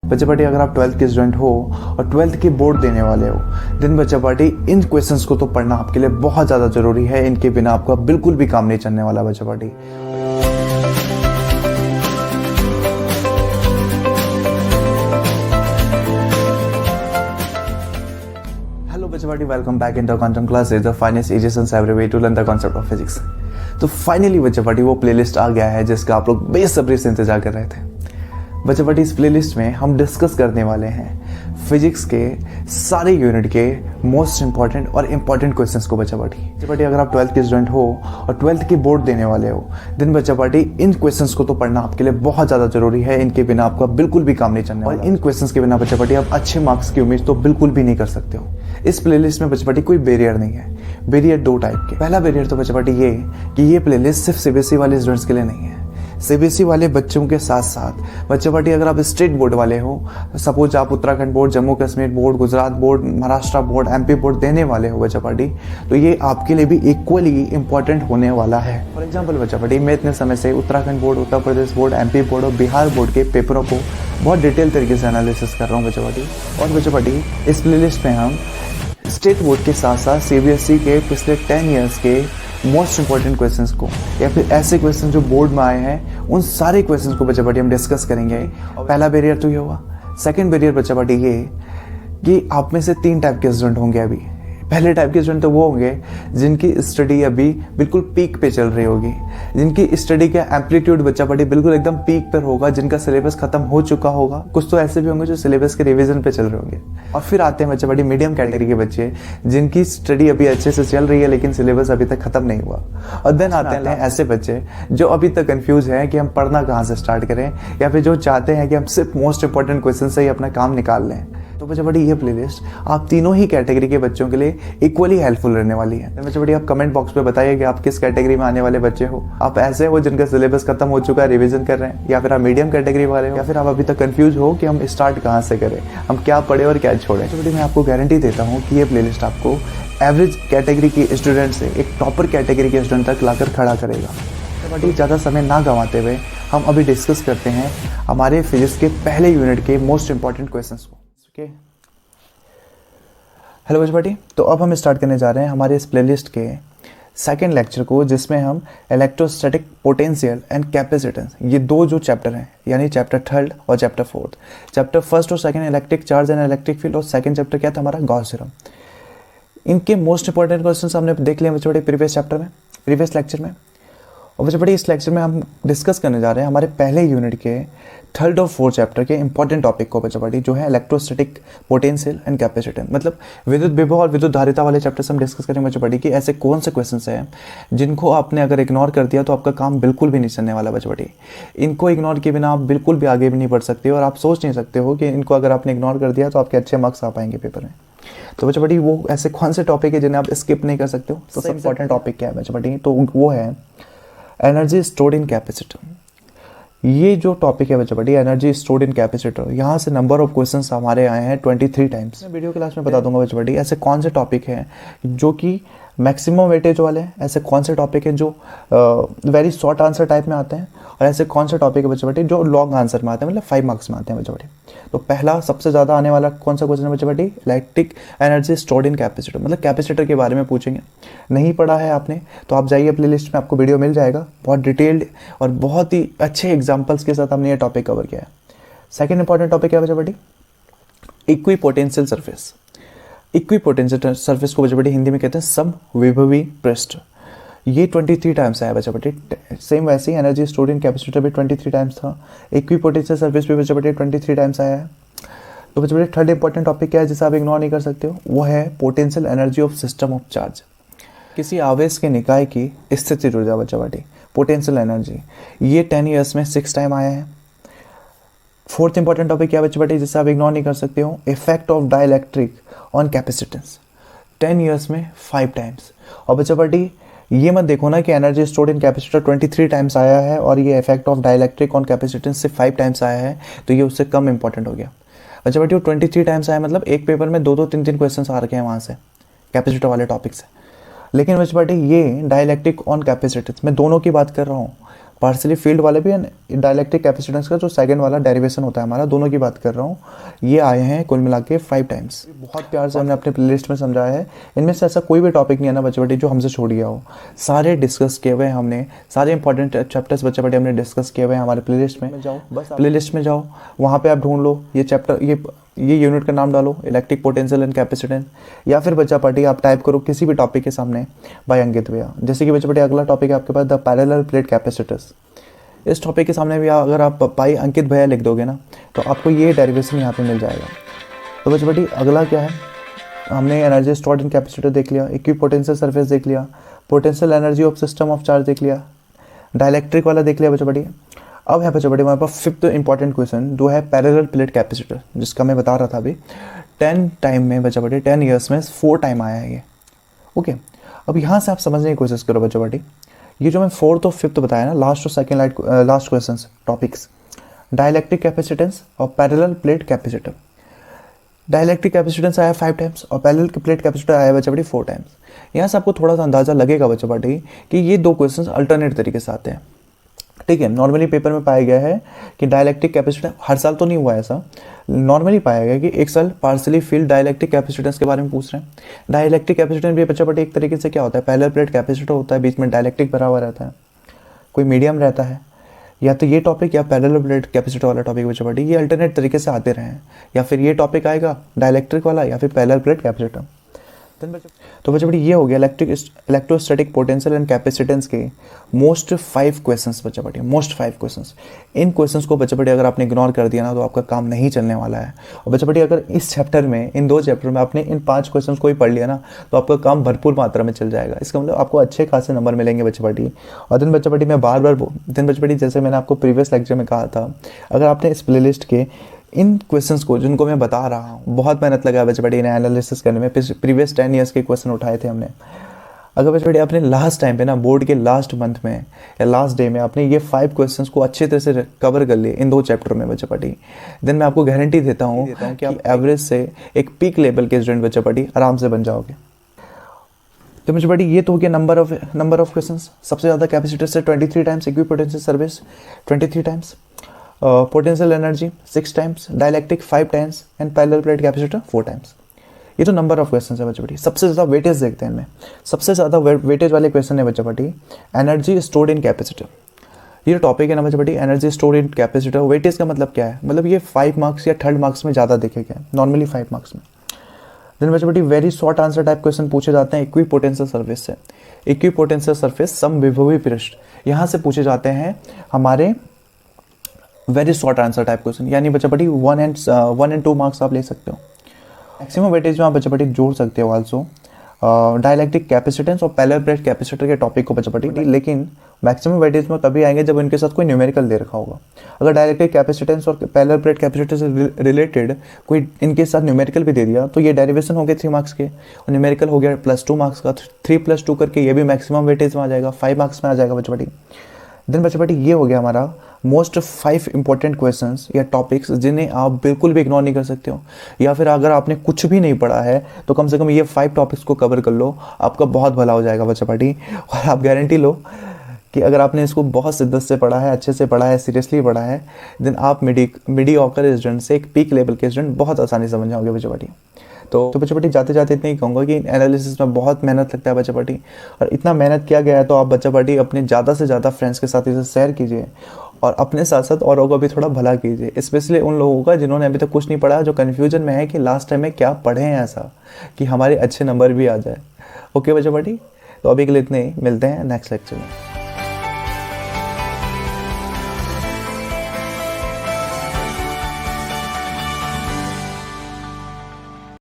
बच्चा पार्टी अगर आप 12th के स्टूडेंट हो और 12th के बोर्ड देने वाले हो, देन बच्चा पार्टी इन क्वेश्चंस को तो पढ़ना आपके लिए बहुत ज़्यादा ज़रूरी है। इनके बिना आपका बिल्कुल भी काम नहीं चलने वाला बच्चा पार्टी। हेलो बच्चा party, welcome back in the Quantum Classes, the finest education every way to learn the concept of physics. तो फाइनली बच्चा पार्टी वो प्लेलिस्ट आ गया है जिसका आप लोग बेसब्री से इंतजार कर रहे थे। बच्चा पार्टी इस प्लेलिस्ट में हम डिस्कस करने वाले हैं फिजिक्स के सारे यूनिट के मोस्ट इंपॉर्टेंट और इम्पॉर्टेंट क्वेश्चंस को। बच्चा पार्टी अगर आप 12th के स्टूडेंट हो और 12th के बोर्ड देने वाले हो, देन बच्चा पार्टी इन क्वेश्चंस को तो पढ़ना आपके लिए बहुत ज़्यादा जरूरी है। इनके बिना आपका बिल्कुल भी काम नहीं चलने वाला। और इन क्वेश्चंस के बिना बच्चा पार्टी आप अच्छे मार्क्स की उम्मीद तो बिल्कुल भी नहीं कर सकते हो। इस प्लेलिस्ट में बच्चा पार्टी कोई बैरियर नहीं है। बैरियर दो टाइप के। पहला बैरियर तो बच्चा पार्टी ये कि ये प्लेलिस्ट सिर्फ सीबीएसई वाले स्टूडेंट्स के लिए नहीं है। सीबीएसई वाले बच्चों के साथ साथ बच्चा पार्टी अगर आप स्टेट बोर्ड वाले हो, सपोज आप Uttarakhand board, Jammu Kashmir board, Gujarat board, Maharashtra board, MP board देने वाले हो बच्चा पार्टी, तो ये आपके लिए भी इक्वली इंपॉर्टेंट होने वाला है। फॉर एग्जांपल बच्चा पार्टी, मैं इतने समय से Uttarakhand board, Uttar Pradesh board, MP board और बिहार बोर्ड के पेपरों को बहुत डिटेल तरीके से एनालिसिस कर रहा हूँ बच्चा पार्टी। और बच्चा पार्टी इस प्लेलिस्ट में हम स्टेट बोर्ड के साथ साथ सीबीएसई के पिछले 10 ईयर्स के मोस्ट इंपॉर्टेंट क्वेश्चंस को, या फिर ऐसे क्वेश्चन जो बोर्ड में आए हैं, उन सारे क्वेश्चंस को बच्चा पार्टी हम डिस्कस करेंगे। और पहला बैरियर तो ये हुआ। सेकंड बैरियर बच्चा पार्टी ये कि आप में से 3 टाइप के स्टूडेंट होंगे अभी। पहले टाइप के स्टूडेंट तो वो होंगे जिनकी स्टडी अभी बिल्कुल पीक पे चल रही होगी, जिनकी स्टडी का एम्पलीट्यूड बच्चा पार्टी बिल्कुल एकदम पीक पर होगा, जिनका सिलेबस खत्म हो चुका होगा। कुछ तो ऐसे भी होंगे जो सिलेबस के रिवीजन पे चल रहे होंगे। और फिर आते हैं बच्चा पार्टी मीडियम कैटेगरी के बच्चे, जिनकी स्टडी अभी अच्छे से चल रही है लेकिन सिलेबस अभी तक खत्म नहीं हुआ। और देन आते हैं ऐसे बच्चे जो अभी तक कंफ्यूज हैं कि हम पढ़ना कहाँ से स्टार्ट करें, या फिर जो चाहते हैं कि हम सिर्फ मोस्ट इंपॉर्टेंट क्वेश्चन से ही अपना काम निकाल लें। तो बच्चा पार्टी ये प्लेलिस्ट आप तीनों ही कैटेगरी के बच्चों के लिए इक्वली हेल्पफुल रहने वाली है। तो बच्चा पार्टी आप कमेंट बॉक्स पे बताइए कि आप किस कैटेगरी में आने वाले बच्चे हो। आप ऐसे हो जिनका सिलेबस खत्म हो चुका है, रिवीजन कर रहे हैं, या फिर आप मीडियम कैटेगरी वाले हो, या फिर आप अभी तक कंफ्यूज हो कि हम स्टार्ट कहाँ से करें, हम क्या पढ़े और क्या छोड़ें। तो मैं आपको गारंटी देता हूँ कि ये प्लेलिस्ट आपको एवरेज कैटेगरी के स्टूडेंट से एक टॉपर कैटेगरी के स्टूडेंट तक लाकर खड़ा करेगा। तो ज़्यादा समय ना गंवाते हुए हम अभी डिस्कस करते हैं हमारे फिजिक्स के पहले यूनिट के मोस्ट इंपॉर्टेंट क्वेश्चंस को। ओके, हेलो बच्चा पार्टी, तो अब हम स्टार्ट करने जा रहे हैं हमारे इस प्लेलिस्ट के सेकंड लेक्चर को, जिसमें हम इलेक्ट्रोस्टैटिक पोटेंशियल एंड कैपेसिटेंस, ये दो जो चैप्टर हैं, यानी चैप्टर 3 और चैप्टर 4। चैप्टर 1 और 2 electric charge and electric field, और सेकंड चैप्टर क्या था हमारा, गॉस थ्योरम। इनके मोस्ट इंपॉर्टेंट क्वेश्चन हमने देख लिए बच्चा पार्टी प्रीवियस लेक्चर में। और बच्चा पार्टी इस लेक्चर में हम डिस्कस करने जा रहे हैं हमारे पहले यूनिट के 3rd और 4th चैप्टर के इंपॉर्टेंट टॉपिक को बच्चा पार्टी, जो है इलेक्ट्रोस्टैटिक पोटेंशियल एंड कैपेसिटेंस। मतलब विद्युत विभव और विद्युत धारिता वाले चैप्टर से हम डिस्कस करेंगे बच्चा पार्टी कि ऐसे कौन से क्वेश्चंस हैं जिनको आपने अगर इग्नोर कर दिया तो आपका काम बिल्कुल भी नहीं चलने वाला बच्चा पार्टी। इनको इग्नोर किए बिना आप बिल्कुल भी आगे भी नहीं बढ़ सकते, और आप सोच नहीं सकते हो कि इनको अगर आपने इग्नोर कर दिया तो आपके अच्छे मार्क्स आ पाएंगे पेपर में। तो बच्चा पार्टी वो ऐसे कौन से टॉपिक है जिन्हें आप स्किप नहीं कर सकते हो। तो सबसे इंपॉर्टेंट टॉपिक क्या है बच्चा पार्टी, तो वो है एनर्जी स्टोर्ड इन कैपेसिटर। ये जो टॉपिक है बच्चा party, energy stored in capacitor, यहाँ से नंबर ऑफ क्वेश्चंस हमारे आए हैं 23 टाइम्स। मैं वीडियो क्लास में बता दूंगा बच्चा पार्टी ऐसे कौन से टॉपिक हैं जो कि मैक्सिमम वेटेज वाले हैं, ऐसे कौन से टॉपिक हैं जो वेरी शॉर्ट आंसर टाइप में आते हैं, और ऐसे कौन से टॉपिक है बच्चा पार्टी जो लॉन्ग आंसर में आते हैं, मतलब 5 मार्क्स में आते हैं बच्चा पार्टी। तो पहला सबसे ज़्यादा आने वाला कौन सा क्वेश्चन है बच्चा party, electric energy stored in capacitor, मतलब कैपेसिटर के बारे में पूछेंगे। नहीं पढ़ा है आपने तो आप जाइए प्लेलिस्ट में, आपको वीडियो मिल जाएगा, बहुत डिटेल्ड और बहुत ही अच्छे एग्जाम्पल्स के साथ हमने ये टॉपिक कवर किया है। सेकेंड इंपॉर्टेंट टॉपिक है बच्चा party equipotential surface. Equipotential surface को बच्चा पार्टी हिंदी में कहते हैं समविभवी पृष्ठ। ये 23 टाइम्स आया बच्चा पार्टी। सेम वैसे ही एनर्जी स्टोर्ड इन कैपेसिटर भी 23 टाइम्स था, इक्विपोटेंशियल सरफेस भी बच्चा पार्टी 23 टाइम्स आया है। तो बच्चा पार्टी थर्ड इंपॉर्टेंट टॉपिक क्या है जिसे आप इग्नोर नहीं कर सकते हो, वो है potential energy of system of charge. किसी आवेश के निकाय की स्थितिज ऊर्जा बच्चा पार्टी, पोटेंशियल एनर्जी, ये 10 ईयर्स में 6 टाइम आया है। फोर्थ इंपॉर्टेंट टॉपिक क्या बच्चा पार्टी जिसे आप इग्नोर नहीं कर सकते हो, effect of dielectric on capacitance, 10 years में 5 टाइम्स। और बच्चा पार्टी ये मत देखो ना कि energy stored in capacitor 23 times आया है और ये effect of dielectric on capacitance से 5 टाइम्स आया है, तो ये उससे कम इंपॉर्टेंट हो गया। बच्चा पार्टी 23 टाइम्स आया मतलब एक पेपर में 2-2, 3-3 क्वेश्चन आ रखे हैं वहाँ से कैपेसिटर वाले टॉपिक से। लेकिन बच्चा पार्टी ये डाइलेक्ट्रिक ऑन कैपेसिटेंस, मैं दोनों की बात कर रहा हूँ, पार्शियली फील्ड वाले भी, डाइलेक्ट्रिक कैपेसिटेंस का जो सेकंड वाला डेरिवेशन होता है हमारा, दोनों की बात कर रहा हूँ, ये आए हैं कुल मिला के 5 टाइम्स। बहुत प्यार से हमने अपने प्लेलिस्ट में समझाया है। इनमें से ऐसा कोई भी टॉपिक नहीं है ना बच्चे बच्चे जो हमसे छोड़ गया हो, सारे डिस्कस किए हुए हैं हमने, सारे इंपॉर्टेंट चैप्टर्स बच्चे बच्चे हमने डिस्कस किए हुए हैं हमारे प्लेलिस्ट में। जाओ बस प्लेलिस्ट में जाओ, वहाँ पे आप ढूंढ लो ये चैप्टर, ये यूनिट का नाम डालो इलेक्ट्रिक पोटेंशियल एंड कैपेसिटेंस, या फिर बच्चा पार्टी आप टाइप करो किसी भी टॉपिक के सामने बाय अंकित भैया। जैसे कि बच्चा पार्टी अगला टॉपिक है आपके पास द पैरेलल प्लेट कैपेसिटर्स। इस टॉपिक के सामने भी अगर आप बाय अंकित भैया लिख दोगे ना तो आपको ये डेरिवेशन यहाँ पे मिल जाएगा। तो बच्चा पार्टी अगला क्या है, हमने एनर्जी स्टोर्ड इन कैपेसिटर देख लिया, इक्विपोटेंशियल सरफेस देख लिया, potential energy of system of charge देख लिया, डाइलेक्ट्रिक वाला देख लिया बच्चा पार्टी। अब है बच्चा बड़े हमारे पास 5th इंपॉर्टेंट क्वेश्चन जो है पैरेलल प्लेट कैपेसिटर, जिसका मैं बता रहा था अभी 10 टाइम में बच्चा बड़े 10 ईयर्स में 4 टाइम आया है ये। ओके, अब यहाँ से आप समझने की कोशिश करो बच्चा बड़ी, ये जो मैं 4th और 5th बताया ना, लास्ट और second last question topics, dielectric capacitance और parallel plate capacitor. Dielectric capacitance आया 5 टाइम्स और पैरेलल प्लेट कैपेसिटर आया बच्चा बड़ी 4 टाइम्स। यहाँ से आपको थोड़ा सा अंदाजा लगेगा बच्चा बड़ी कि ये दो क्वेश्चन अल्टरनेट तरीके से आते हैं। ठीक है, नॉर्मली पेपर में पाया गया है कि डाइलेक्ट्रिक कैपेसिटेंस, हर साल तो नहीं हुआ ऐसा, नॉर्मली पाया गया कि एक साल पार्शियली फील्ड डाइलेक्ट्रिक कैपेसिटेंस के बारे में पूछ रहे हैं। डाइलेक्ट्रिक कैपेसिटेंस भी बच्चा बट एक तरीके से क्या होता है, पैरेलल प्लेट कैपेसिटर होता है, बीच में डाइलेक्ट्रिक भरा हुआ रहता है, कोई मीडियम रहता है, या तो ये टॉपिक या पैरेलल प्लेट कैपेसिटर वाला टॉपिक बच्चा बट ये अल्टरनेट तरीके से आते रहे हैं, या फिर ये टॉपिक आएगा डाइलेक्ट्रिक वाला या फिर पैरेलल प्लेट कैपेसिटर। तो बच्चा बड़ी ये हो गया इलेक्ट्रोस्टैटिक पोटेंशियल एंड कैपेसिटेंस के मोस्ट 5 क्वेश्चंस बच्चा बड़ी, मोस्ट 5 क्वेश्चंस। इन क्वेश्चंस को बच्चा बड़ी अगर आपने इग्नोर कर दिया ना तो आपका काम नहीं चलने वाला है। और बच्चा बड़ी अगर इस चैप्टर में, इन 2 चैप्टर में आपने इन 5 क्वेश्चंस को ही पढ़ लिया ना तो आपका काम भरपूर मात्रा में चल जाएगा। इसका मतलब आपको अच्छे खासे नंबर मिलेंगे बच्चा बड़ी। और दिन बच्चा बड़ी मैं बार दिन बच्चा बड़ी, जैसे मैंने आपको प्रीवियस लेक्चर में कहा था, अगर आपने इस प्लेलिस्ट के इन क्वेश्चंस को जिनको मैं बता रहा हूँ, बहुत मेहनत लगा बच्चे बड़ी इन्हें एनालिसिस करने में, प्रीवियस 10 ईयर्स के क्वेश्चन उठाए थे हमने। अगर बच्चे बड़ी आपने लास्ट टाइम पे ना, बोर्ड के लास्ट मंथ में या लास्ट डे में आपने ये 5 क्वेश्चंस को अच्छे तरह से कवर कर लिए इन 2 चैप्टर में बच्चे बड़ी, देन मैं आपको गारंटी देता हूँ कि आप एवरेज से एक पीक लेवल के स्टूडेंट बच्चे बड़ी आराम से बन जाओगे। तो मुझे बड़ी ये तो हो गया नंबर ऑफ क्वेश्चंस। सबसे ज़्यादा कैपेसिटर से 23 times, equipotential service 23 times, potential energy 6 times, dielectric 5 times and parallel plate capacitor 4 times. ये तो नंबर ऑफ क्वेश्चन है बच्चा बटी। सबसे ज़्यादा वेटेज देखते हैं इनमें, सबसे ज़्यादा वेटेज वाले क्वेश्चन है बच्चा बटी एनर्जी स्टोर्ड इन कैपेसिटर। ये टॉपिक है ना बच्चा बटी, energy stored in capacitor. Weightage का मतलब क्या है, मतलब ये 5 मार्क्स या 3rd मार्क्स में ज़्यादा देखे गए, नॉर्मली 5 मार्क्स में। देन बच्चा बटी very short answer type question पूछे जाते हैं इक्विपोटेंशियल सर्फेस से। इक्विपोटेंशियल सर्फेस समविभवी पृष्ठ, यहाँ से पूछे जाते हैं हमारे very short answer type question, यानी बच्चा बटी 1 and 2 मार्क्स आप ले सकते हो। मैक्सिमम वेटेज में आप बच्चा बटी जोड़ सकते हो आल्सो डाइलेक्ट्रिक कैपेसिटेंस और पैरेलल प्लेट कैपेसिटर के टॉपिक को बच्चा बटी, लेकिन मैक्सिमम वेटेज में तभी आएंगे जब इनके साथ कोई न्यूमेरिकल दे रखा होगा। अगर डाइलेक्ट्रिक कैपेसिटेंस और पैरेलल प्लेट कैपेसिटर से रिलेटेड कोई इनके साथ न्यूमेरिकल भी दे दिया तो ये डेरिवेशन हो गए 3 मार्क्स के, और न्यूमेरिकल हो गया +2 मार्क्स का, 3 + 2 करके ये भी मैक्सिमम वेटेज में आ जाएगा, 5 मार्क्स में आ जाएगा बच्चा बटी। देन बच्चा बटी ये हो गया हमारा मोस्ट 5 इंपॉर्टेंट क्वेश्चंस या टॉपिक्स जिन्हें आप बिल्कुल भी इग्नोर नहीं कर सकते हो, या फिर अगर आपने कुछ भी नहीं पढ़ा है तो कम से कम ये 5 टॉपिक्स को कवर कर लो, आपका बहुत भला हो जाएगा बच्चा बटी। और आप गारंटी लो कि अगर आपने इसको बहुत शिद्दत से पढ़ा है, अच्छे से पढ़ा है, सीरियसली पढ़ा है, देन आप मीडियोकर स्टूडेंट से एक पीक लेवल के स्टूडेंट बहुत आसानी से बन जाओगे बच्चा बटी। तो बच्चा बटी जाते जाते इतना ही कहूँगा कि एनालिसिस में बहुत मेहनत लगता है बच्चा बटी, और इतना मेहनत किया गया है तो आप बच्चा बटी अपने ज़्यादा से ज़्यादा फ्रेंड्स के साथ इसे शेयर कीजिए, और अपने साथ साथ औरों को भी थोड़ा भला कीजिए, स्पेशली उन लोगों का जिन्होंने अभी तक कुछ नहीं पढ़ा, जो कन्फ्यूजन में है कि लास्ट टाइम में क्या पढ़े हैं ऐसा कि हमारे अच्छे नंबर भी आ जाए। ओके बच्चा बटी, तो अभी के लिए इतने ही, मिलते हैं नेक्स्ट लेक्चर में।